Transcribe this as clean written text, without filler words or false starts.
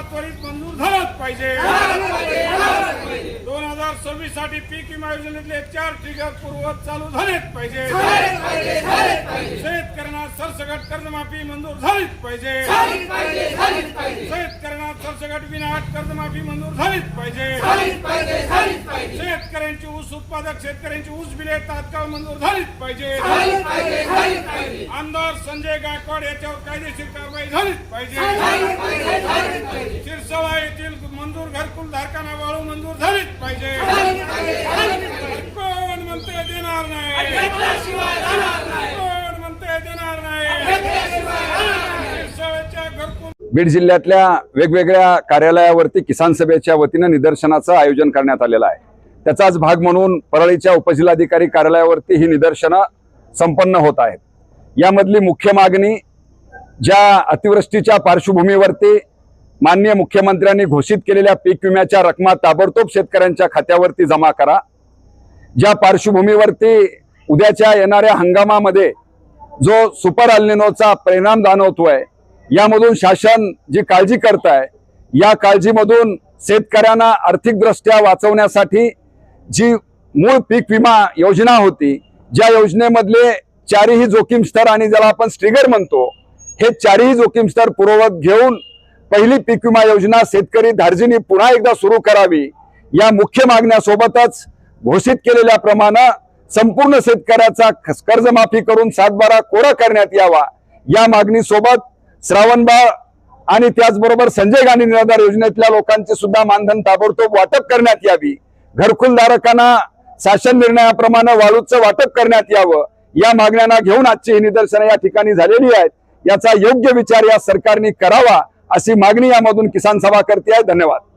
त्वरित मंजूर झालाच पाहिजे। 2026 साठी पीक विमा योजनेतले 4 ट्रिगर पूर्ववत चालू झालेच पाहिजे। शेतकऱ्यांना सरसकट कर्जमाफी मंजूर झालीच पाहिजे। शेतकऱ्यांना सरसकट विनाअट कर्जमाफी मंजूर झालीच पाहिजे। शेतकऱ्यांची ऊस उत्पादक शेतकऱ्यांची ऊस बिले तात्काळ मंजूर झालीच पाहिजे। आमदार संजय गायकवाड याच्यावर कायदेशीर कारवाई झालीच पाहिजे। शिरसोळा येथील मंजूर घरकुल धारकांना वाळू मंजूर झालीच पाहिजे। कोण म्हणते देणार नाही? कोण म्हणते देणार नाही? शिरसोळ्याच्या घरकुल बीड जिल्ह्यातल्या वेगवेगळ्या कार्यालयावरती किसान सभेच्या वतीनं निदर्शनाचं आयोजन करण्यात आलेलं आहे। त्याचाच भाग म्हणून परळीच्या उपजिल्हाधिकारी कार्यालयावरती ही निदर्शनं संपन्न होत आहेत। यामधली मुख्य मागणी ज्या अतिवृष्टीच्या पार्श्वभूमीवरती माननीय मुख्यमंत्र्यांनी घोषित केलेल्या पीक विम्याच्या रकमा ताबडतोब शेतकऱ्यांच्या खात्यावरती जमा करा। ज्या पार्श्वभूमीवरती उद्याच्या येणाऱ्या हंगामामध्ये जो सुपर अल्निनोचा परिणाम जाणवतोय, यामधून शासन जी काळजी करत आहे, या काळजीमधून शेतकऱ्यांना आर्थिकदृष्ट्या वाचवण्यासाठी जी मूळ पीक विमा योजना होती, ज्या योजनेमधले चारही जोखीम स्तर आणि ज्याला आपण स्ट्रिगर म्हणतो, हे चारही जोखीम स्तर पूर्ववत घेऊन पहिली पीक विमा योजना शेतकरी धार्जिनी पुन्हा एकदा सुरू करावी, या मुख्य मागण्यासोबतच घोषित केलेल्याप्रमाणे संपूर्ण शेतकऱ्याचा कर्जमाफी करून 7/12 कोरा करण्यात यावा, या मागणीसोबत श्रावणबाळ आणि त्याचबरोबर संजय गांधी निराधार योजनेतल्या लोकांचे सुद्धा मानधन ताबडतोब वाटप करण्यात यावी, घरकुलधारकांना शासन निर्णयाप्रमाणे वाळूचं वाटप करण्यात यावं, या मागण्यांना घेऊन आजची ही निदर्शनं या ठिकाणी झालेली आहेत। याचा योग्य विचार या सरकारने करावा अशी मागणी यामधून किसान सभा करते आहे। धन्यवाद।